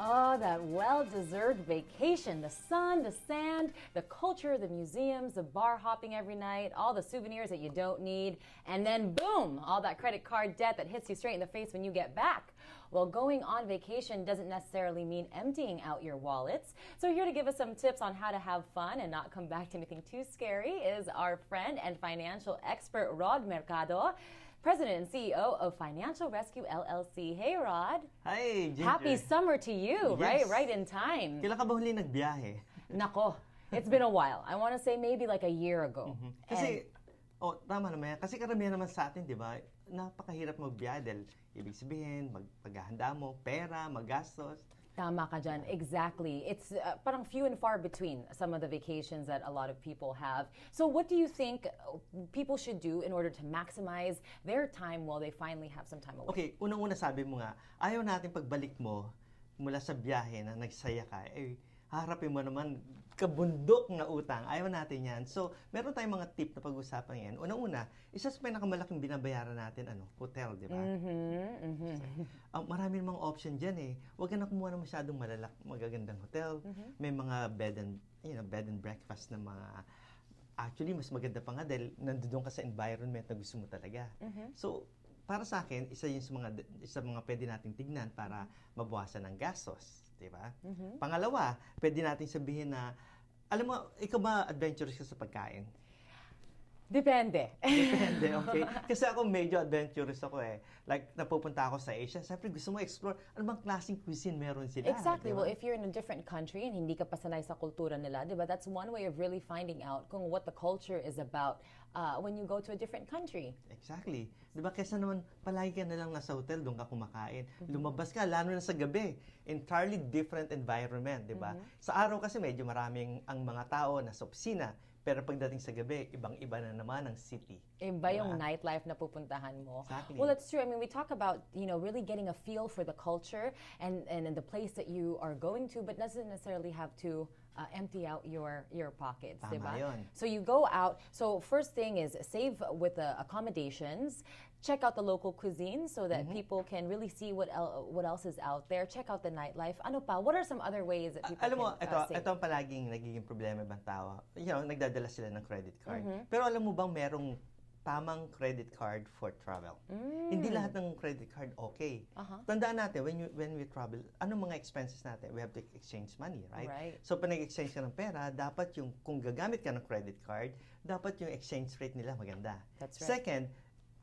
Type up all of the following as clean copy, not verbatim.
Oh, that well-deserved vacation. The sun, the sand, the culture, the museums, the bar hopping every night, all the souvenirs that you don't need, and then boom, all that credit card debt that hits you straight in the face when you get back. Well, going on vacation doesn't necessarily mean emptying out your wallets. So here to give us some tips on how to have fun and not come back to anything too scary is our friend and financial expert, Rod Mercado, President and CEO of Financial Rescue LLC. Hey, Rod. Hi, Ginger. Happy summer to you, Yes. right in time. Kailan ka ba huli nagbiyahe? Nako, it's been a while. I want to say maybe like a year ago. Kasi, tama naman yan. Kasi karamihan naman sa atin, di ba, napakahirap magbiyahe dahil ibig sabihin, paghahanda mo, pera, maggastos. Tama ka dyan. Exactly. It's parang few and far between some of the vacations that a lot of people have. So what do you think people should do in order to maximize their time while they finally have some time away? Okay, unang-una sabi mo nga, ayaw natin pagbalik mo mula sa biyahe na nagsaya ka, haharapin mo naman kabundok na utang. Ayaw natin yan. So, meron tayong mga tip na pag-usapan yan. Unang-una, isa sa pinakamalaking binabayaran natin, hotel, di ba? Marami namang option dyan eh. Huwag ka na kumuha ng masyadong magagandang hotel. May mga bed and breakfast na mga, actually, mas maganda pa nga dahil nandoon ka sa environment na gusto mo talaga. So, para sa akin, isa yun sa mga pwede nating tignan para mabawasan ang gastos. Diba? Pangalawa, pwede natin sabihin na, alam mo, ikaw ba adventurous ka sa pagkain? Depende. Depende, okay. Kasi ako medyo adventurous ako eh. Like, napupunta ako sa Asia, siyempre gusto mo explore, ano bang klaseng cuisine meron sila? Exactly. Diba? Well, if you're in a different country and hindi ka pa sanay sa kultura nila, diba, that's one way of really finding out kung what the culture is about when you go to a different country. Exactly. Diba, kesa naman palagi ka na lang nasa hotel, doon ka kumakain. Lumabas ka, lalo na sa gabi. Entirely different environment, diba? Sa araw kasi medyo maraming ang mga tao nasa opisina. Pero pagdating sa gabi, ibang-iba na naman ang city. Iba yung nightlife na pupuntahan mo. Exactly. Well, that's true. I mean, we talk about, really getting a feel for the culture and the place that you are going to, but doesn't necessarily have to empty out your pockets, Tama diba? yun. So you go out. So first thing is save with the accommodations. Check out the local cuisine so that people can really see what else is out there. Check out the nightlife. Ano pa? What are some other ways that people Alam mo, can save? ito ang palaging nagiging problema ibang tao. Nagdadala sila ng credit card. Pero alam mo bang merong tamang credit card for travel? Hindi lahat ng credit card okay. Tandaan natin, when we travel, anong mga expenses natin? We have to exchange money, right? So, pag nag-exchange ka ng pera, dapat kung gagamit ka ng credit card, dapat yung exchange rate nila maganda. That's right. Second,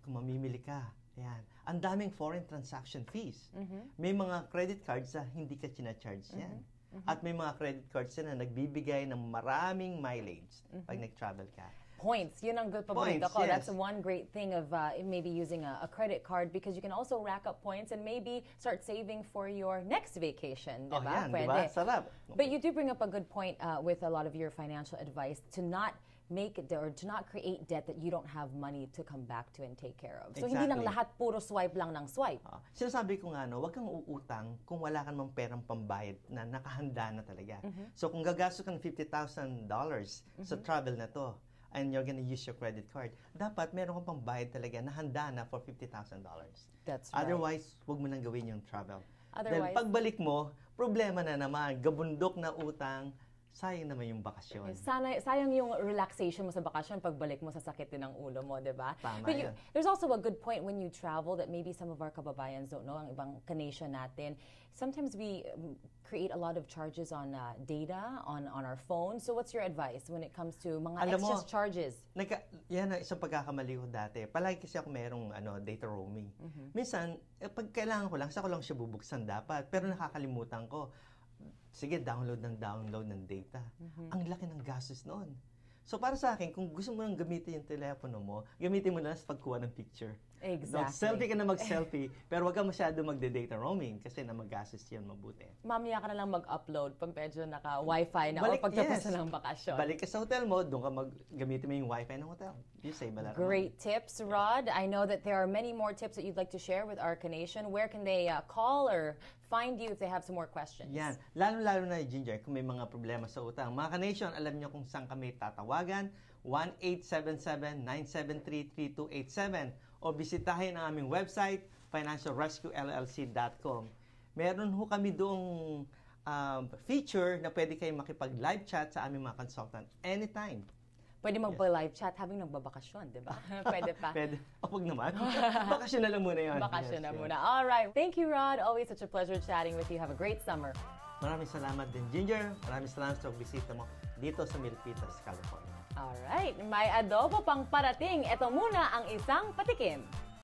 kung mamimili ka, ayan, ang daming foreign transaction fees. May mga credit cards na hindi ka charge yan. At may mga credit cards na nagbibigay ng maraming mileage pag nag-travel ka. Points. Yun ang good paborito ko. Yes. That's one great thing of maybe using a credit card because you can also rack up points and maybe start saving for your next vacation. Diba? Yan, Pwede. diba? Sarap. But you do bring up a good point with a lot of your financial advice to not to not create debt that you don't have money to come back to and take care of. So hindi lang lahat puro swipe lang ng swipe. Sinasabi ko nga, huwag kang uutang kung wala ka namang perang pambayad na nakahanda na talaga. So kung gagastos ka ng $50,000 sa travel na to, and you're gonna use your credit card, dapat meron kang pambayad talaga na handa na for $50,000. That's right. Otherwise, huwag mo nang gawin yung travel. Otherwise, dahil pagbalik mo, problema na naman, gabundok na utang, sayang naman yung bakasyon. Sayang yung relaxation mo sa bakasyon pagbalik mo sa sakit din ng ulo mo, di ba? Tama But yan. there's also a good point when you travel that maybe some of our kababayans don't know, ang ibang ka-nation natin. Sometimes we create a lot of charges on data, on our phone. So what's your advice when it comes to mga extra charges? Yan ang isang pagkakamali ko dati. Palagi kasi ako merong data roaming. Minsan, pag kailangan ko lang, sa ko lang siya bubuksan dapat. Pero nakakalimutan ko. Sige, download ng data. Ang laki ng gastos noon. So para sa akin, kung gusto mo nang gamitin yung telepono mo, gamitin mo na sa pagkuha ng picture. Exactly. Selfie ka na mag-selfie, pero wag ka masyado magde-data roaming kasi na mag-gastos yun mabuti. Mamaya ka na lang mag-upload pag medyo naka-wifi na o pagtapos na ng bakasyon. Balik ka sa hotel mo, doon ka gamitin mo yung wifi ng hotel. You save a lot of money. Great tips, Rod. I know that there are many more tips that you'd like to share with our Canation. Where can they call or find you if they have some more questions? Yan. Lalo-lalo na, Ginger, kung may mga problema sa utang. Mga Canation, alam niyo kung saan kami tatawagan. 1-877-973-3287 o bisitahin ang aming website, financialrescuellc.com. Meron ho kami doong feature na pwede kayong makipag-live chat sa aming mga consultant anytime. Pwede mag-live chat habang nagbabakasyon, di ba? Pwede pa. Pwede. Huwag naman. Bakasyon na lang muna yun. Bakasyon na muna. All right. Thank you, Rod. Always such a pleasure chatting with you. Have a great summer. Maraming salamat din, Ginger. Maraming salamat sa bisita mo dito sa Milpitas, California. All right. May adobo pang parating. Ito muna ang isang patikim.